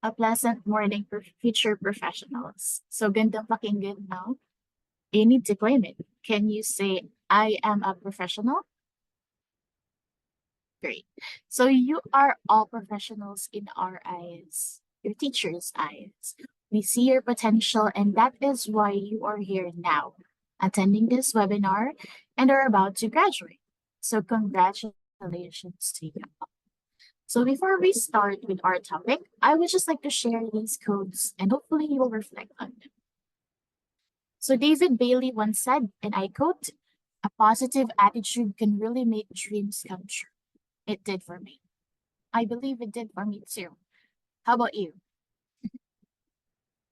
A pleasant morning for future professionals. So gandang pakinggan now. You need to claim it. Can you say, I am a professional? Great. So you are all professionals in our eyes, your teacher's eyes. We see your potential, and that is why you are here now, attending this webinar and are about to graduate. So congratulations to you. So before we start with our topic, I would just like to share these codes and hopefully you will reflect on them. So David Bailey once said, and I quote, a positive attitude can really make dreams come true. It did for me. I believe it did for me too. How about you?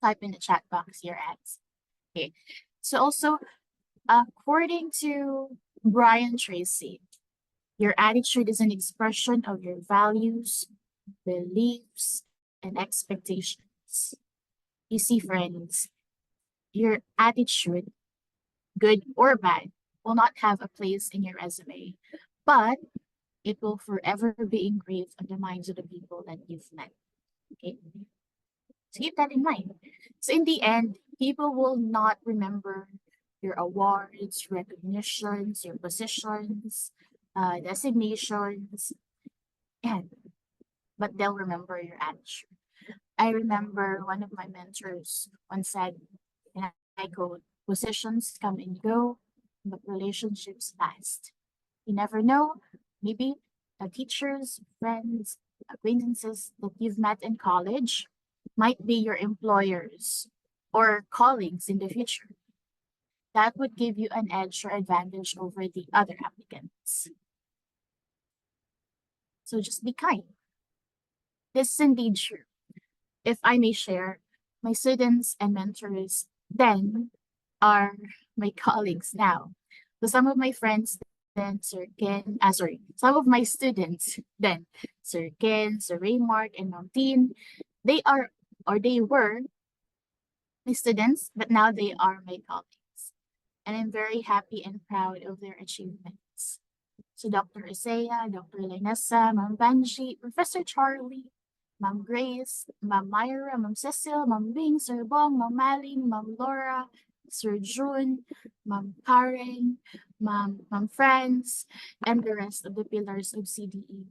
Type in the chat box your answer. Okay. So also, according to Brian Tracy, your attitude is an expression of your values, beliefs, and expectations. You see, friends, your attitude, good or bad, will not have a place in your resume, but it will forever be engraved on the minds of the people that you've met. Okay? So keep that in mind. So in the end, people will not remember your awards, recognitions, your positions, designations, and but they'll remember your attitude. I remember one of my mentors once said, and I quote, positions come and go, but relationships last. You never know, maybe the teachers, friends, acquaintances that you've met in college might be your employers or colleagues in the future. That would give you an edge or advantage over the other applicants. So just be kind. This is indeed true. If I may share, my students and mentors then are my colleagues now. So some of my friends then, Sir Ken, sorry, some of my students then, Sir Ken, Sir Raymart, and Ma'am Teen, they are or they were my students, but now they are my colleagues. And I'm very happy and proud of their achievements. So Dr. Isaiah, Dr. Linessa, Ma'am Banji, Professor Charlie, Ma'am Grace, Ma'am Myra, Ma'am Cecil, Ma'am Bing, Sir Bong, Ma'am Maling, Ma'am Laura, Sir June, Ma'am Karen, Ma'am Franz, and the rest of the pillars of CDE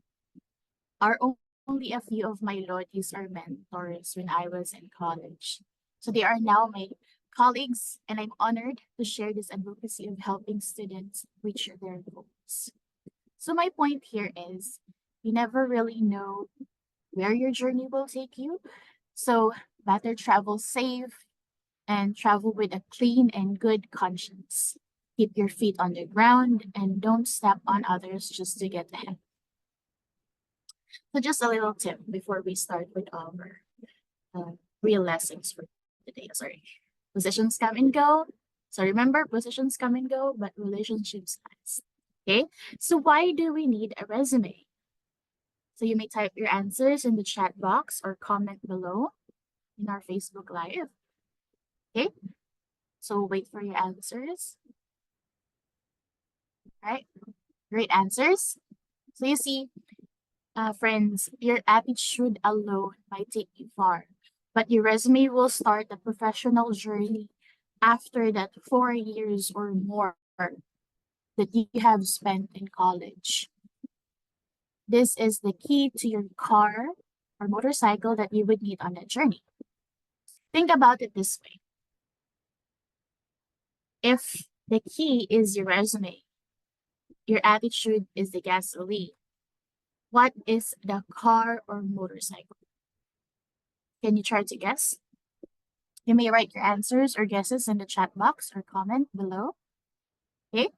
are only a few of my lodges or mentors when I was in college. So they are now my colleagues, and I'm honored to share this advocacy of helping students reach their goals. So my point here is you never really know where your journey will take you. So better travel safe and travel with a clean and good conscience. Keep your feet on the ground and don't step on others just to get ahead. So just a little tip before we start with our real lessons for today. Sorry. Positions come and go. So remember, positions come and go, but relationships last. Okay, so why do we need a resume? So you may type your answers in the chat box or comment below in our Facebook Live. Okay, so wait for your answers. All right, great answers. So you see, friends, your attitude alone might take you far, but your resume will start a professional journey after that 4 years or more that you have spent in college. This is the key to your car or motorcycle that you would need on that journey. Think about it this way. If the key is your resume, your attitude is the gasoline, what is the car or motorcycle? Can you try to guess? You may write your answers or guesses in the chat box or comment below. Okay?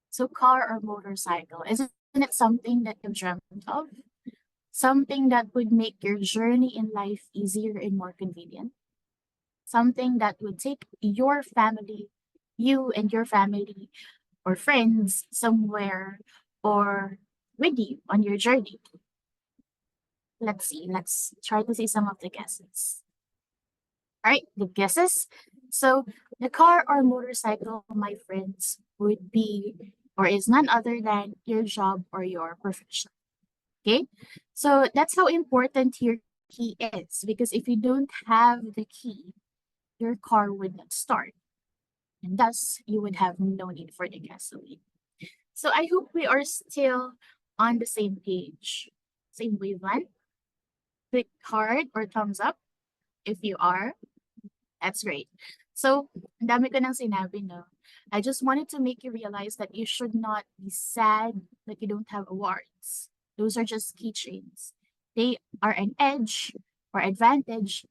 So car or motorcycle, isn't it something that you've dreamt of? Something that would make your journey in life easier and more convenient? Something that would take your family, you and your family or friends somewhere or with you on your journey. Let's see, let's try to see some of the guesses. All right, the guesses. So the car or motorcycle, my friends, would be or is none other than your job or your profession. Okay, so that's how important your key is, because if you don't have the key, your car would not start, and thus you would have no need for the gasoline. So I hope we are still on the same page, same wavelength. Click heart or thumbs up if you are. That's great. So, ang dami ko nang sinabi, no? I just wanted to make you realize that you should not be sad that you don't have awards. Those are just keychains. They are an edge or advantage,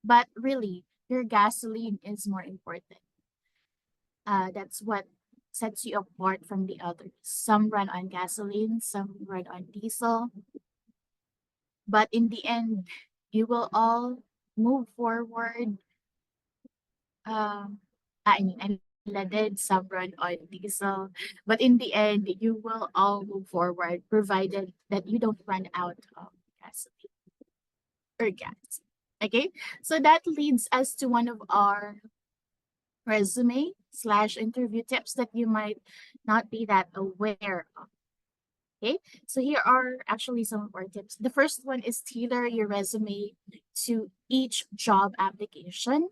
but really, your gasoline is more important. That's what sets you apart from the others. Some run on gasoline, some run on diesel, but in the end, you will all move forward. Um, I did some run on diesel, but in the end, you will all move forward, provided that you don't run out of gasoline or gas. Okay, so that leads us to one of our resume slash interview tips that you might not be that aware of. Okay, so here are actually some of our tips. The first one is tailor your resume to each job application.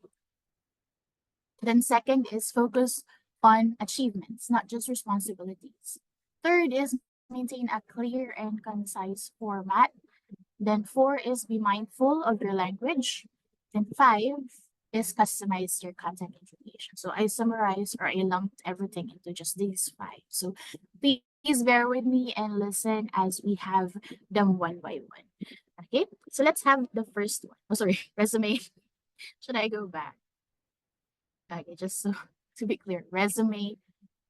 Then second is focus on achievements, not just responsibilities. Third is maintain a clear and concise format. Then four is be mindful of your language. Then five is customize your content information. So I summarized or I lumped everything into just these five. So please bear with me and listen as we have them one by one. Okay, so let's have the first one. Oh, sorry, resume. Should I go back? Okay, just so to be clear, resume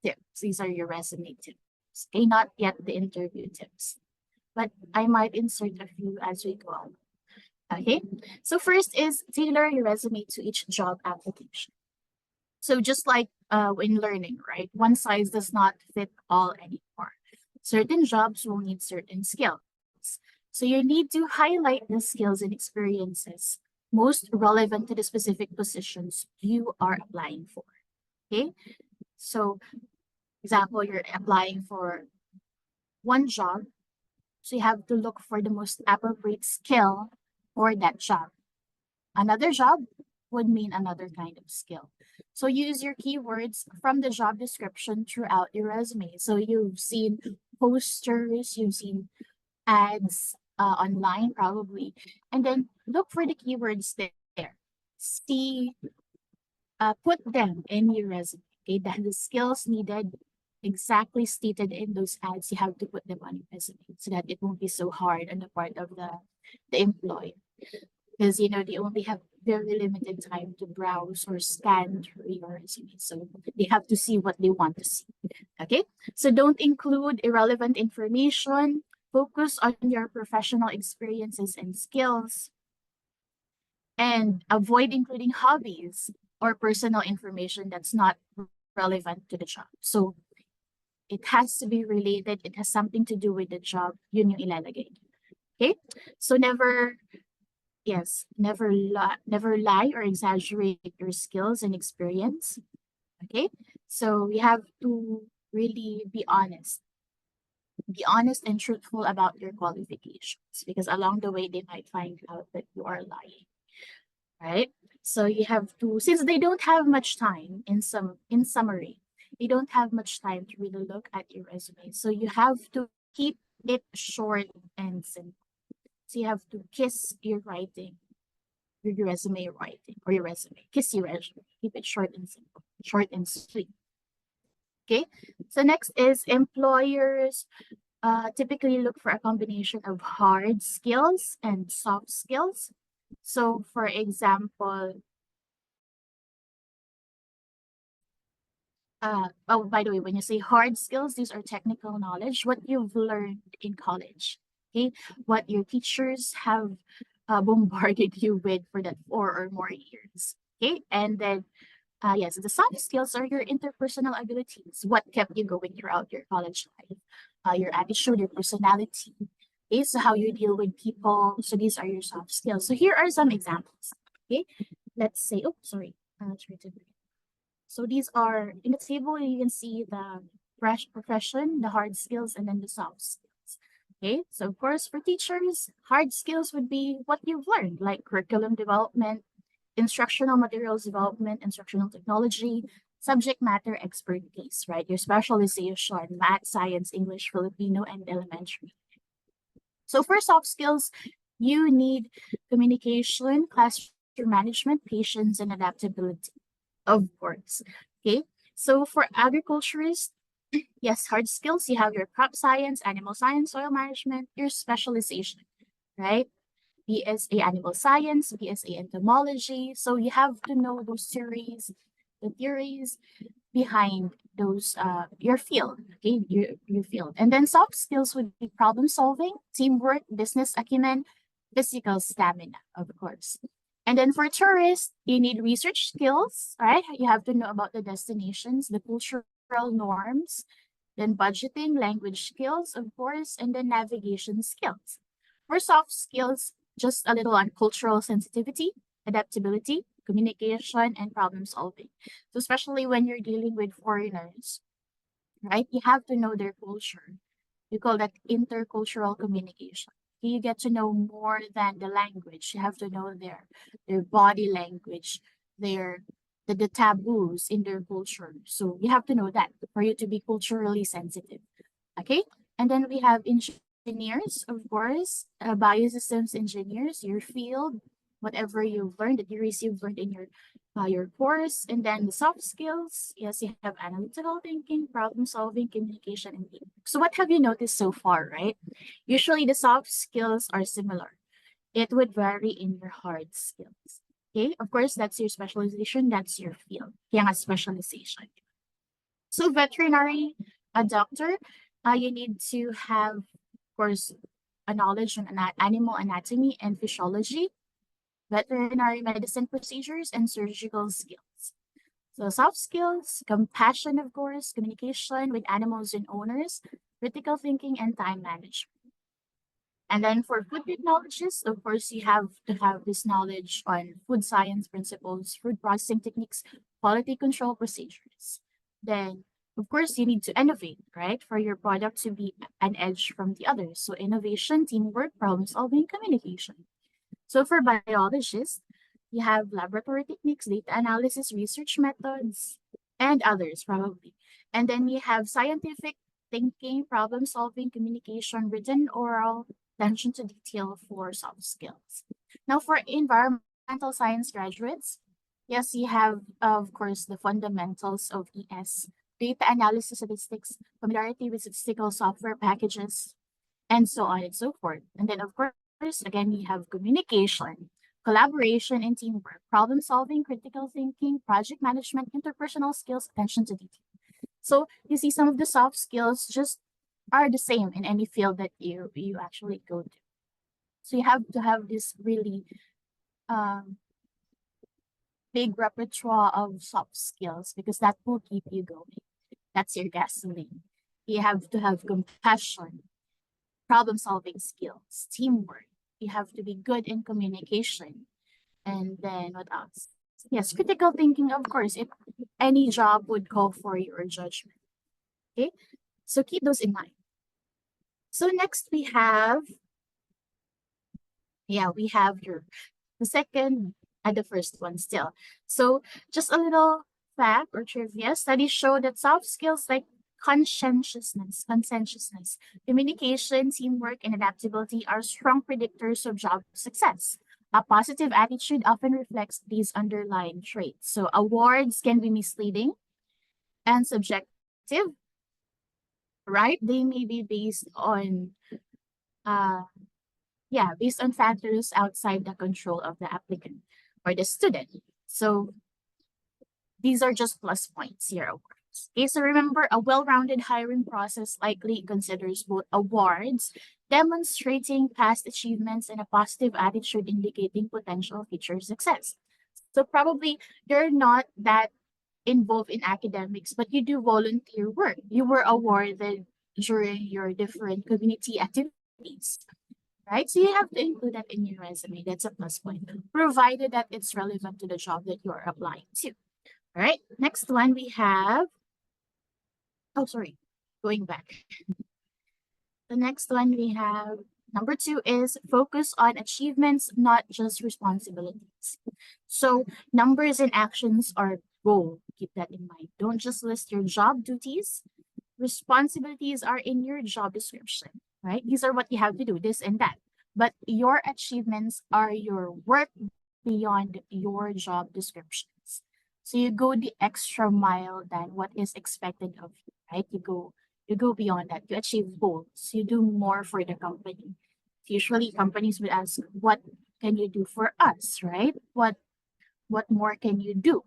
tips. These are your resume tips. Okay, not yet the interview tips, but I might insert a few as we go on. Okay, so first is tailor your resume to each job application. So just like in learning, right? One size does not fit all anymore. Certain jobs will need certain skills. So you need to highlight the skills and experiences most relevant to the specific positions you are applying for. Okay, so example, you're applying for one job, so you have to look for the most appropriate skill for that job. Another job would mean another kind of skill. So use your keywords from the job description throughout your resume. So you've seen posters, you've seen ads online probably, and then look for the keywords there. See, put them in your resume. Okay, that the skills needed exactly stated in those ads, you have to put them on your resume so that it won't be so hard on the part of the employer, because they only have very limited time to browse or scan through your resume, so they have to see what they want to see. Okay, so don't include irrelevant information. Focus on your professional experiences and skills, and avoid including hobbies or personal information that's not relevant to the job. So it has to be related. It has something to do with the job. Yun yung ilalagay. Okay? So never lie or exaggerate your skills and experience. Okay? So you have to really be honest. Be honest and truthful about your qualifications, because along the way they might find out that you are lying. Right? So you have to, since they don't have much time, in summary, they don't have much time to really look at your resume. So you have to keep it short and simple. So you have to kiss your writing, your resume writing, or your resume. Kiss your resume. Keep it short and simple, short and sweet. Okay. So next is employers typically look for a combination of hard skills and soft skills. So for example, oh, by the way, when you say hard skills, these are technical knowledge, what you've learned in college, okay? What your teachers have bombarded you with for that 4 or more years, okay? And then, yes, the soft skills are your interpersonal abilities, what kept you going throughout your college life, your attitude, your personality, okay? So how you deal with people. So these are your soft skills. So here are some examples, okay? Let's say, oh, sorry. Try to so these are in the table, you can see the fresh profession, the hard skills, and then the soft skills. Okay, so of course, for teachers, hard skills would be what you've learned, like curriculum development, instructional materials development, instructional technology, subject matter expertise, right? Your specialization, math, science, English, Filipino, and elementary. So for soft skills, you need communication, classroom management, patience, and adaptability, of course. Okay. So for agriculturists, yes, hard skills, you have your crop science, animal science, soil management, your specialization, right? BSA Animal Science, BSA Entomology. So you have to know those theories, the theories behind those your field, okay, your field. And then soft skills would be problem solving, teamwork, business acumen, physical stamina, of course. And then for tourists, you need research skills, right? You have to know about the destinations, the cultural norms, then budgeting, language skills, of course, and then navigation skills. For soft skills, just a little on cultural sensitivity, adaptability, communication, and problem solving. So especially when you're dealing with foreigners, right? You have to know their culture. We call that intercultural communication. You get to know more than the language. You have to know their body language, their the taboos in their culture. So you have to know that for you to be culturally sensitive. Okay. And then we have engineers, of course, biosystems engineers, your field, whatever you've learned, the theories you've learned in your course. And then the soft skills, yes, you have analytical thinking, problem solving, communication, and teamwork. So what have you noticed so far, right? Usually the soft skills are similar. It would vary in your hard skills. Okay, of course, that's your specialization, that's your field. Kaya nga specialization. So veterinary, a doctor, you need to have, of course, a knowledge on animal anatomy and physiology, veterinary medicine procedures, and surgical skills. So soft skills, compassion, of course, communication with animals and owners, critical thinking, and time management. And then for food technologists, of course, you have to have this knowledge on food science principles, food processing techniques, quality control procedures. Then, of course, you need to innovate, right, for your product to be an edge from the others. So innovation, teamwork, problem solving, communication. So for biologists, you have laboratory techniques, data analysis, research methods, and others probably. And then you have scientific thinking, problem solving, communication, written, oral, attention to detail for soft skills. Now for environmental science graduates, yes, you have, of course, the fundamentals of ES, data analysis, statistics, familiarity with statistical software packages, and so on and so forth. And then, of course, again, we have communication, collaboration, and teamwork, problem solving, critical thinking, project management, interpersonal skills, attention to detail. So you see, some of the soft skills just are the same in any field that you actually go to. So you have to have this really um, big repertoire of soft skills because that will keep you going. That's your gasoline. You have to have compassion, problem solving skills, teamwork. You have to be good in communication. And then what else? Yes, critical thinking, of course, if any job would call for your judgment. Okay, so keep those in mind. So next we have the second and the first one still. So just a little fact or trivia, studies show that soft skills like conscientiousness, communication, teamwork, and adaptability are strong predictors of job success. A positive attitude often reflects these underlying traits. So awards can be misleading and subjective, right? They may be based on uh based on factors outside the control of the applicant or the student. So these are just plus points here, of course. Okay, so remember, a well-rounded hiring process likely considers both awards, demonstrating past achievements, and a positive attitude indicating potential future success. So probably you're not that involved in academics, but you do volunteer work. You were awarded during your different community activities, right? So you have to include that in your resume. That's a plus point, provided that it's relevant to the job that you're applying to. All right. Next one we have, oh, sorry, going back. The next one we have number two is focus on achievements, not just responsibilities. So numbers and actions are goal. Keep that in mind. Don't just list your job duties. Responsibilities are in your job description, right? These are what you have to do, this and that. But your achievements are your work beyond your job descriptions. So you go the extra mile than what is expected of you, right? You go beyond that. You achieve goals. You do more for the company. Usually companies would ask, what can you do for us, right? What more can you do?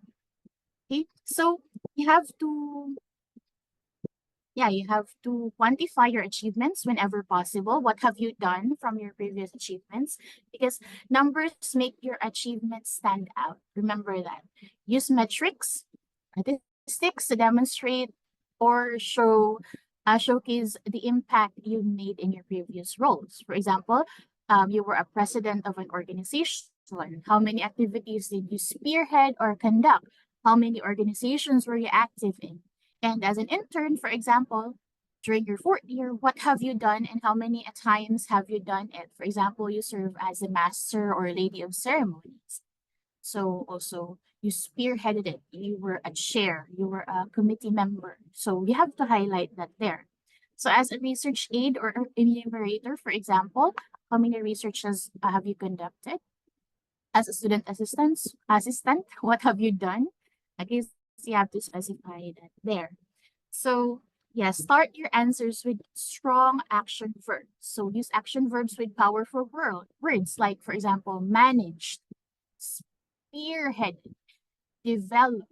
Okay. So you have to you have to quantify your achievements whenever possible. What have you done from your previous achievements? Because numbers make your achievements stand out. Remember that. Use metrics, statistics to demonstrate or showcase the impact you made in your previous roles. For example, you were a president of an organization. How many activities did you spearhead or conduct? How many organizations were you active in? And as an intern, for example, during your fourth year, what have you done and how many times have you done it? For example, you serve as a master or lady of ceremonies. So also you spearheaded it. You were a chair, you were a committee member. So you have to highlight that there. So as a research aide or enumerator, for example, how many researches have you conducted? As a student assistant, what have you done? I guess you have to specify that there. So yeah, start your answers with strong action verbs. So use action verbs with powerful words like, for example, managed, spearheaded, developed.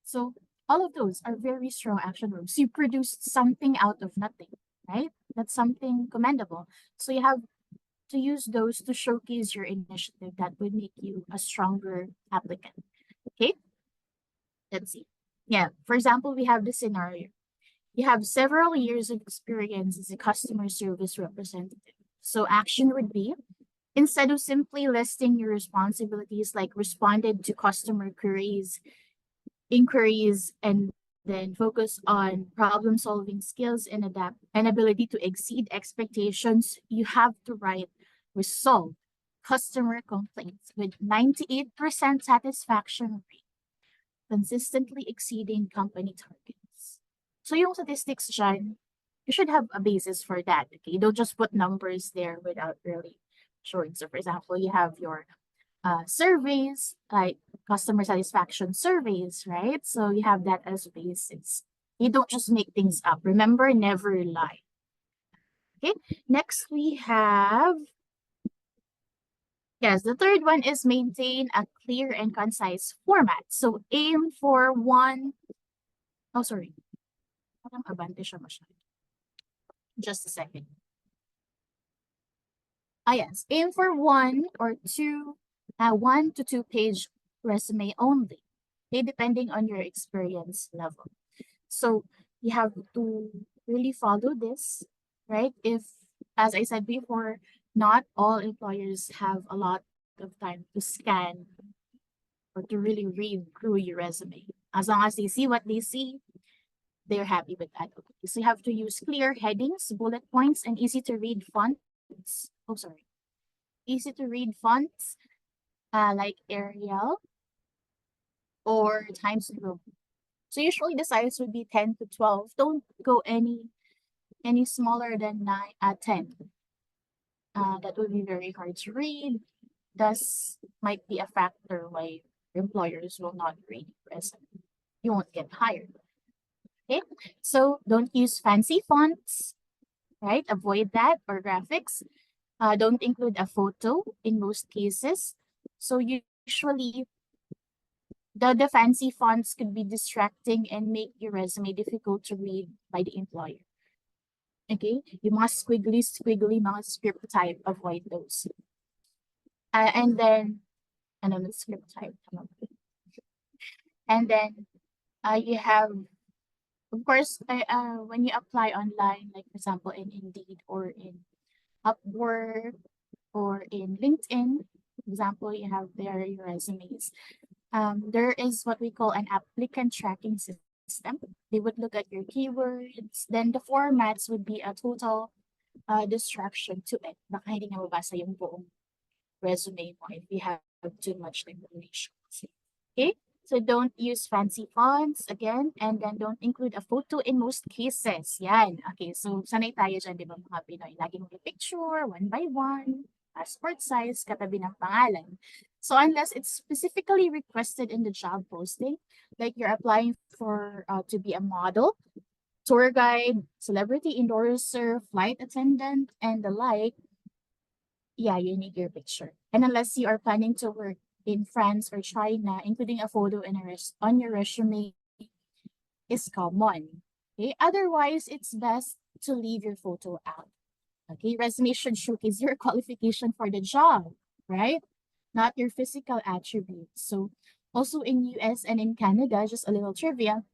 So all of those are very strong action verbs. You produced something out of nothing, right? That's something commendable. So you have to use those to showcase your initiative that would make you a stronger applicant. Okay, let's see. Yeah, for example, we have the scenario. You have several years of experience as a customer service representative. So action would be, instead of simply listing your responsibilities like responded to customer inquiries, and then focus on problem solving skills and adapt and ability to exceed expectations, you have to write resolve customer complaints with 98% satisfaction rate, consistently exceeding company targets. So yung statistics dyan, you should have a basis for that. Okay, don't just put numbers there without really showing. So for example, you have your surveys, like customer satisfaction surveys, right? So you have that as basis. You don't just make things up. Remember, never lie. Okay, next we have, yes, the third one is maintain a clear and concise format. So aim for one, oh, sorry. Parang abante siya masyado. Just a second. Yes, aim for one to two page resume only, okay, depending on your experience level. So you have to really follow this, right? If, as I said before, not all employers have a lot of time to scan or to really read through your resume. As long as they see what they see, they're happy with that. Okay. So you have to use clear headings, bullet points, and easy to read fonts. Oh, sorry. Easy to read fonts like Arial or Times New. So usually the size would be 10 to 12. Don't go any smaller than 10. That would be very hard to read. Thus might be a factor why employers will not read your resume. You won't get hired. Okay, so don't use fancy fonts, right? Avoid that, or graphics. Don't include a photo in most cases. So usually the fancy fonts could be distracting and make your resume difficult to read by the employer. Okay, you must squiggly, mga script type, avoid those. And then, ano, not script type, tama ba? And then, you have, of course, when you apply online, like for example, in Indeed or in Upwork or in LinkedIn, for example, you have there your resumes. There is what we call an applicant tracking system. They would look at your keywords, then the formats would be a total distraction to it. Baka hindi nga mabasa yung buong resume mo if you have too much information. Okay? So don't use fancy fonts again, and then don't include a photo in most cases. Yan. Okay, so sanay tayo dyan, di ba mga Pinoy? Laging may picture, one by one, passport size, katabi ng pangalan. So unless it's specifically requested in the job posting, like you're applying for to be a model, tour guide, celebrity endorser, flight attendant, and the like, yeah, you need your picture. And unless you are planning to work in France or China, including a photo in on your resume is common. Okay, otherwise, it's best to leave your photo out. Okay, resume should showcase your qualification for the job, right? Not your physical attributes. So, also in US and in Canada, just a little trivia,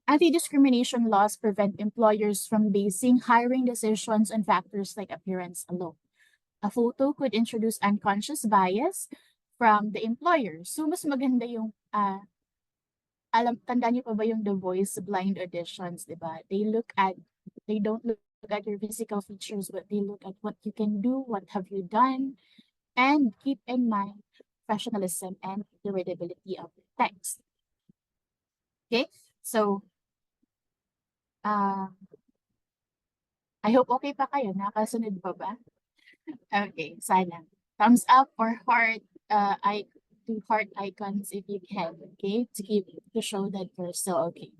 anti-discrimination laws prevent employers from basing hiring decisions on factors like appearance alone. A photo could introduce unconscious bias from the employer. So, mas maganda yung, tandaan niyo pa ba yung The Voice blind auditions, di ba? They don't look at your physical features, but they look at what you can do, what have you done, and keep in mind professionalism and the readability of the text. Okay? So, I hope okay pa kayo. Nakasunod pa ba? Okay, sana. Thumbs up or heart, do heart icons if you can, okay? To show that you're still okay.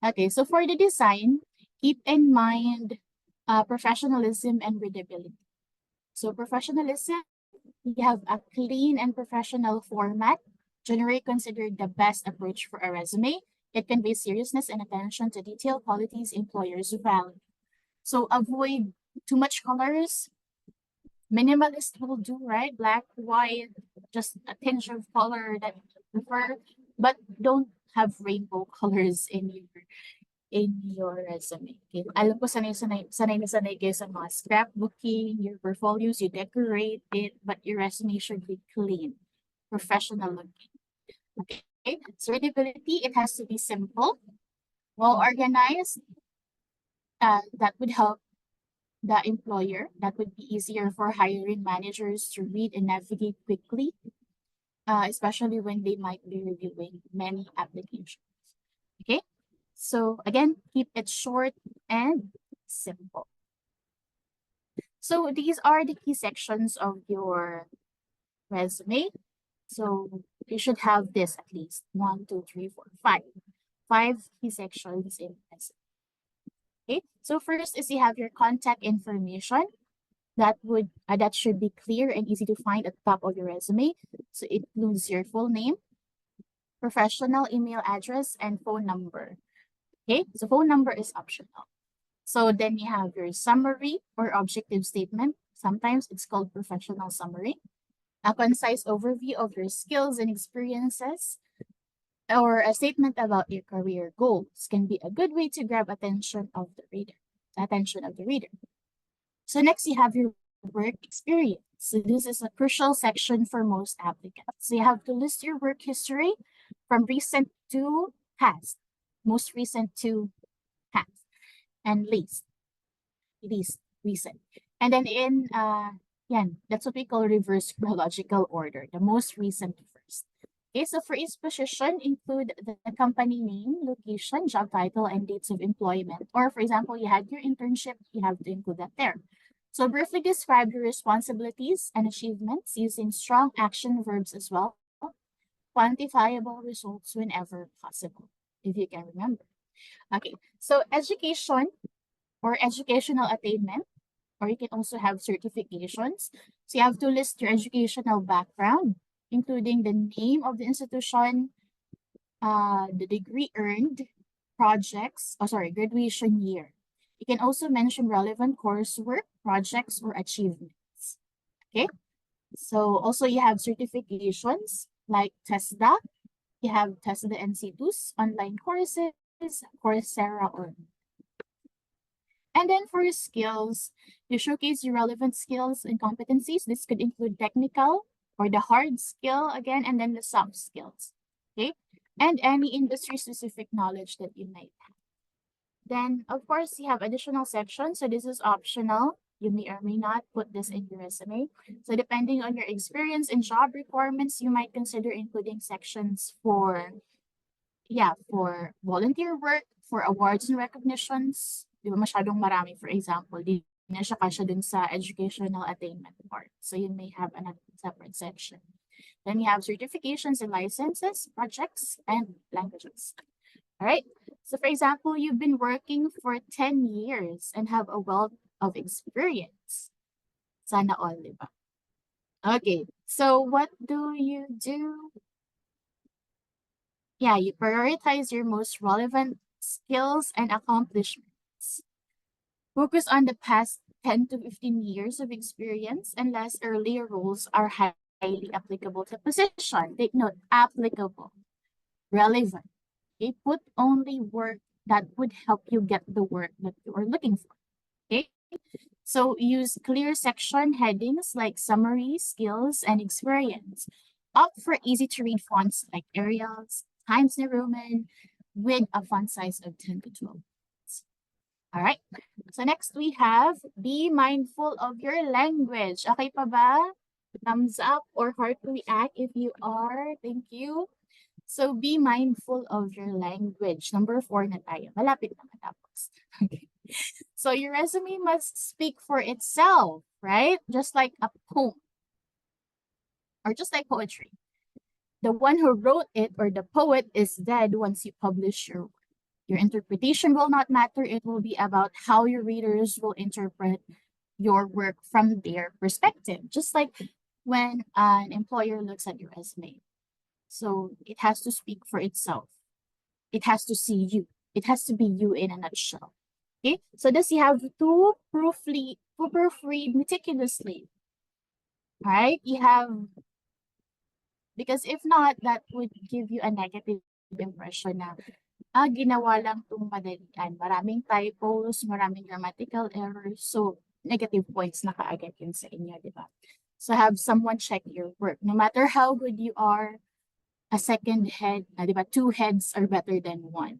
Okay, so for the design, keep in mind professionalism and readability. So professionalism, we have a clean and professional format, generally considered the best approach for a resume. It conveys seriousness and attention to detail qualities employers value. So avoid too much colors. Minimalist will do, right? Black, white, just a tinge of color that you prefer, but don't have rainbow colors in your resume. Okay? Alam ko sanay na sanay kayo sa mga scrapbooking, your portfolios, you decorate it, but your resume should be clean, professional looking. Okay? So readability, it has to be simple, well organized. That would help the employer. That would be easier for hiring managers to read and navigate quickly, especially when they might be reviewing many applications. Okay, so again, keep it short and simple. So these are the key sections of your resume. So you should have this at least 1, 2, 3, 4, 5. 5 key sections in resume. Okay, so first is you have your contact information that should be clear and easy to find at the top of your resume. So it includes your full name, professional email address, and phone number. Okay, so phone number is optional. So then you have your summary or objective statement. Sometimes it's called professional summary. A concise overview of your skills and experiences, or a statement about your career goals can be a good way to grab attention of the reader. So next you have your work experience. So this is a crucial section for most applicants. So you have to list your work history from recent to past, most recent to past, and least recent. And then that's what we call reverse chronological order, the most recent first. Okay, so for each position, include the company name, location, job title, and dates of employment. Or for example, you had your internship, you have to include that there. So briefly describe your responsibilities and achievements using strong action verbs as well. Quantifiable results whenever possible, if you can remember. Okay, so education or educational attainment, or you can also have certifications. So you have to list your educational background, including the name of the institution, the degree earned, graduation year. You can also mention relevant coursework, projects, or achievements. Okay, so also you have certifications like TESDA. You have TESDA NC2s, online courses, Coursera, or and then for skills, you showcase your relevant skills and competencies. This could include technical or the hard skill again, and then the soft skills, okay? And any industry-specific knowledge that you might have. Then, of course, you have additional sections. So this is optional. You may or may not put this in your resume. So depending on your experience and job requirements, you might consider including sections for, yeah, for volunteer work, for awards and recognitions. Di ba masyadong marami, for example, di na siya kasya dun sa educational attainment part. So you may have another separate section. Then you have certifications and licenses, projects, and languages. All right. So for example, you've been working for 10 years and have a wealth of experience. Sana all, di ba? Okay. So what do you do? Yeah, you prioritize your most relevant skills and accomplishments. Focus on the past 10 to 15 years of experience unless earlier roles are highly applicable to position. Take note, applicable, relevant. Okay, put only work that would help you get the work that you are looking for. Okay, so use clear section headings like summary, skills, and experience. Opt for easy to read fonts like Arials, Times New Roman, with a font size of 10 to 12. All right. So next we have be mindful of your language. Okay pa ba? Thumbs up or heart react if you are. Thank you. So be mindful of your language. Number 4 na tayo. Malapit na matapos. Okay. So your resume must speak for itself, right? Just like a poem or just like poetry. The one who wrote it or the poet is dead once you publish your work. Your interpretation will not matter. It will be about how your readers will interpret your work from their perspective. Just like when an employer looks at your resume. So it has to speak for itself. It has to see you. It has to be you in a nutshell. Okay, so this you have to proofread meticulously. All right, you have, because if not, that would give you a negative impression na ginawa lang itong madalian. Maraming typos, maraming grammatical errors. So, negative points na kaagad yun sa inyo, di ba? So, have someone check your work. No matter how good you are, a second head, di ba? 2 heads are better than 1.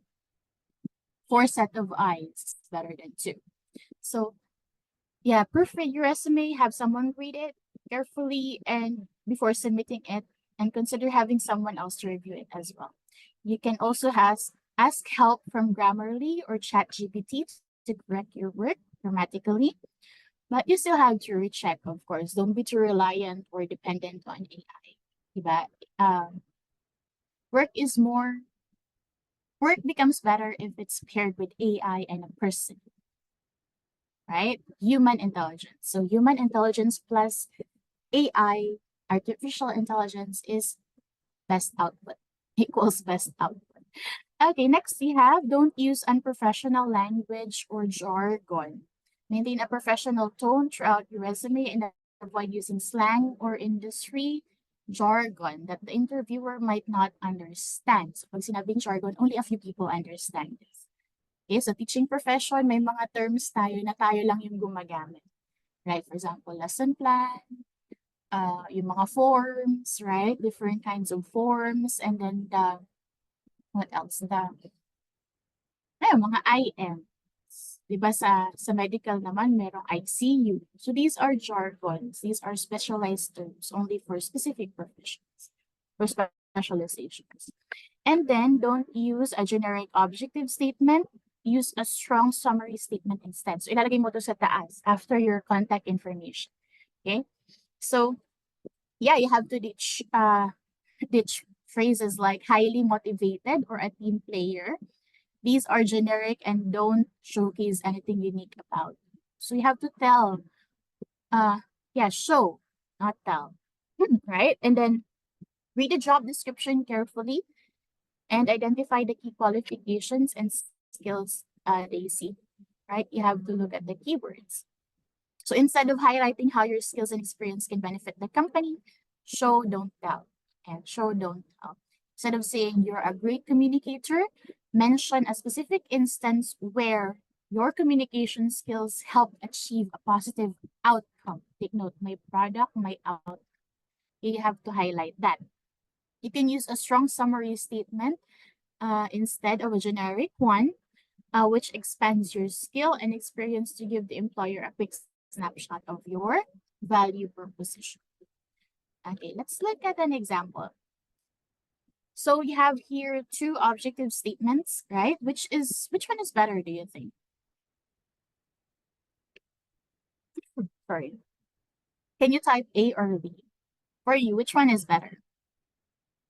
4 set of eyes is better than 2. So, yeah, proofread your resume, have someone read it carefully and before submitting it, and consider having someone else to review it as well. You can also ask help from Grammarly or ChatGPT to correct your work grammatically, but you still have to recheck, of course. Don't be too reliant or dependent on AI. Diba? Work becomes better if it's paired with AI and a person, right? Human intelligence. So human intelligence plus AI, artificial intelligence, is best output, equals best output. Okay, next we have don't use unprofessional language or jargon. Maintain a professional tone throughout your resume and avoid using slang or industry jargon that the interviewer might not understand. So pag sinabing jargon, only a few people understand this. Okay, so teaching profession, may mga terms tayo na tayo lang yung gumagamit. Right, for example, lesson plan, yung mga forms, right? Different kinds of forms, and then what else? Mga IM. Diba sa medical naman, merong ICU. So these are jargons. These are specialized terms only for specific professions or specializations. And then don't use a generic objective statement. Use a strong summary statement instead. So ilalagay mo to sa taas after your contact information. Okay? So yeah, you have to ditch phrases like highly motivated or a team player. These are generic and don't showcase anything unique about. So you have to tell, show, not tell, right? And then read the job description carefully and identify the key qualifications and skills they see, right? You have to look at the keywords. So instead of highlighting how your skills and experience can benefit the company, show, don't tell, and show, don't tell. Instead of saying you're a great communicator, mention a specific instance where your communication skills help achieve a positive outcome. Take note, my product, my outcome. You have to highlight that. You can use a strong summary statement instead of a generic one, which expands your skill and experience to give the employer a quick snapshot of your value proposition. Okay, let's look at an example. So you have here two objective statements, right? Which one is better, do you think? Sorry. Can you type A or B? For you, which one is better?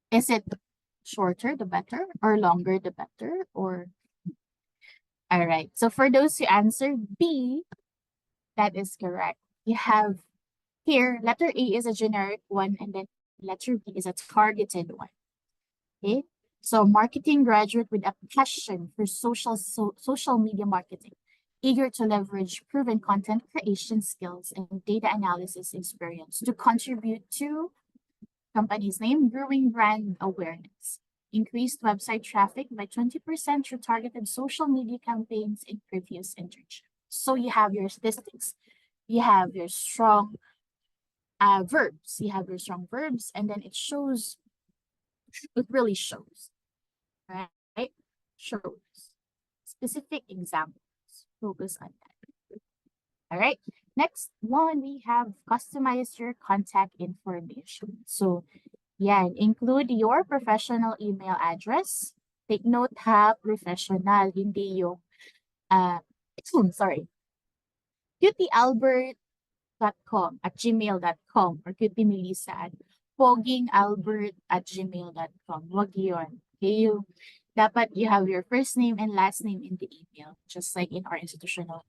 Is it shorter the better or longer the better? Or all right. So for those who answered B, that is correct. You have here letter A is a generic one and then letter B is a targeted one. Okay. So marketing graduate with a passion for social media marketing, eager to leverage proven content creation skills and data analysis experience to contribute to company's name, growing brand awareness, increased website traffic by 20% through targeted social media campaigns in previous internships. So you have your statistics, you have your strong verbs, and then it shows, it really shows, right? Shows specific examples. Focus on that. All right. Next one, we have customize your contact information. So yeah, include your professional email address. Take note ha, professional, hindi yung, sorry, cutie.albert@gmail.com or cutiemelissa at pogingalbert@gmail.com. Wag yun. Okay, dapat you have your first name and last name in the email, just like in our institutional,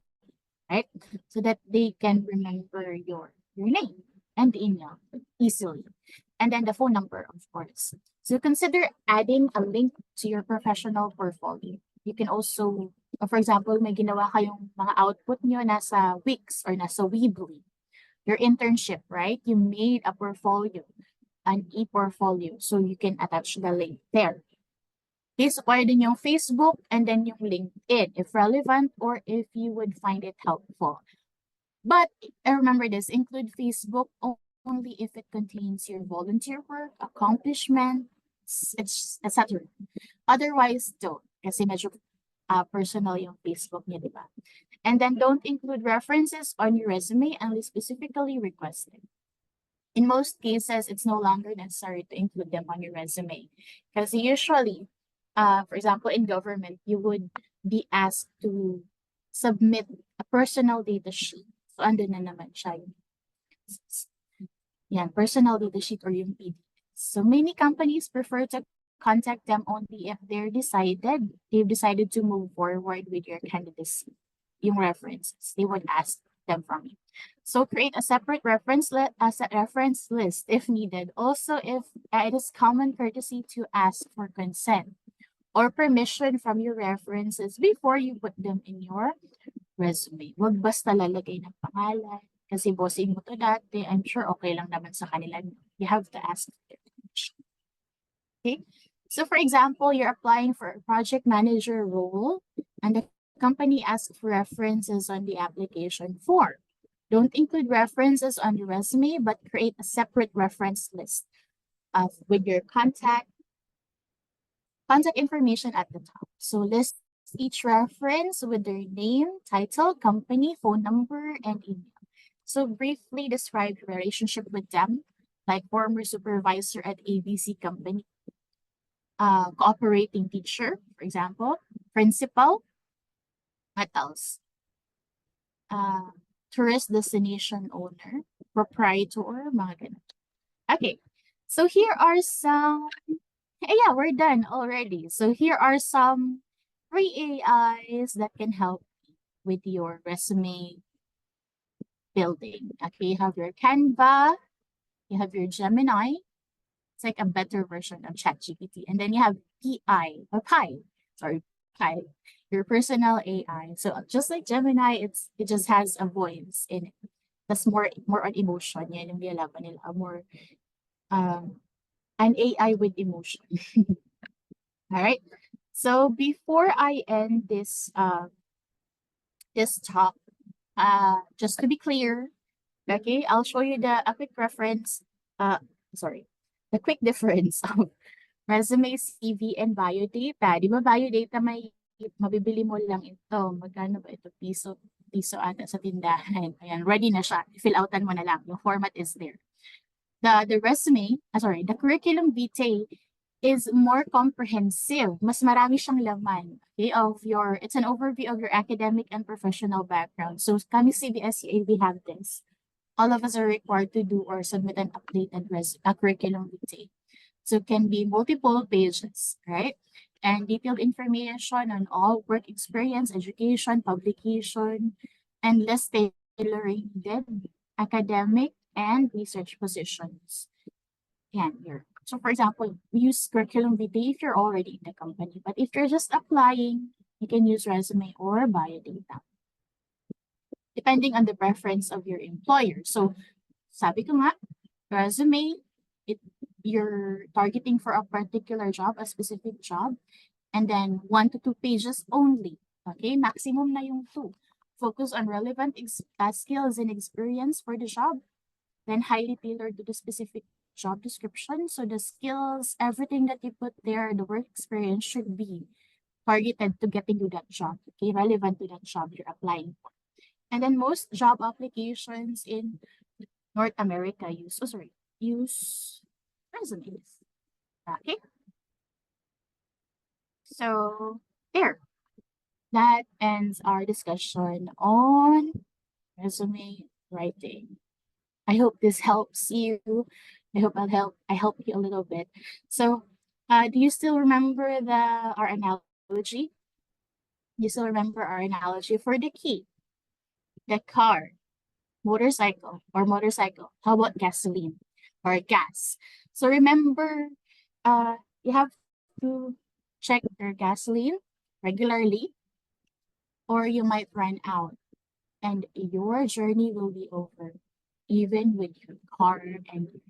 right? So that they can remember your name and the email easily. And then the phone number, of course. So consider adding a link to your professional portfolio. You can also, for example, may ginawa kayong mga output nyo nasa Wix or nasa Weebly. Your internship, right? You made a portfolio, an e-portfolio. So you can attach the link there. Okay, so pwede din yung Facebook and then yung LinkedIn if relevant or if you would find it helpful. But remember this, include Facebook only if it contains your volunteer work, accomplishments, etc. Otherwise, don't. Kasi medyo personal yung Facebook niya, di ba? And then don't include references on your resume unless specifically requested. In most cases, it's no longer necessary to include them on your resume. Because usually, for example, in government, you would be asked to submit a personal data sheet. So, andun na naman siya yung yan, personal data sheet or yung PDF. So, many companies prefer to contact them only if they've decided to move forward with your candidacy, yung references. They would ask them from you. So create a separate reference list if needed. Also, if it is common courtesy to ask for consent or permission from your references before you put them in your resume. Wag basta lalagay ng pangalan. Kasi bossing mo to dati, I'm sure okay lang naman sa kanila. You have to ask their permission. Okay? So for example, you're applying for a project manager role and the company asks for references on the application form. Don't include references on your resume, but create a separate reference list with your contact information at the top. So list each reference with their name, title, company, phone number, and email. So briefly describe your relationship with them, like former supervisor at ABC company, cooperating teacher, for example, principal, what else? Tourist destination owner, proprietor, mga ganun. Okay, so here are some, yeah, we're done already. So here are some free AIs that can help with your resume building. Okay, you have your Canva, you have your Gemini. It's like a better version of ChatGPT. And then you have Pi, your personal AI. So just like Gemini, it just has a voice in it. That's more on emotion. Yan yung nilalaban nila. More an AI with emotion. All right. So before I end this this talk, just to be clear, okay, I'll show you a quick reference. The quick difference of resume, CV, and biodata. Di ba biodata may mabibili mo lang ito. Magkano ba ito? Piso. piso ata sa tindahan. Ayan, ready na siya. Fill outan mo na lang. Yung format is there. The resume, the curriculum vitae is more comprehensive. Mas marami siyang laman. Okay, it's an overview of your academic and professional background. So kami CBSEA, we have this. All of us are required to do or submit an updated curriculum vitae. So it can be multiple pages, right? And detailed information on all work experience, education, publication, and less tailoring needed academic and research positions. Yan, so for example, we use curriculum vitae if you're already in the company. But if you're just applying, you can use resume or biodata, depending on the preference of your employer. So sabi ko nga, resume, you're targeting for a particular job, a specific job, and then 1 to 2 pages only. Okay, maximum na yung 2. Focus on relevant skills and experience for the job, then highly tailored to the specific job description. So the skills, everything that you put there, the work experience should be targeted to getting you that job, okay, relevant to that job you're applying for. And then most job applications in North America use resumes. Okay. So there, that ends our discussion on resume writing. I hope this helps you. I help you a little bit. So do you still remember our analogy? You still remember our analogy for the key, the car, motorcycle. How about gasoline or gas? So remember, you have to check your gasoline regularly, or you might run out and your journey will be over, even with your car and your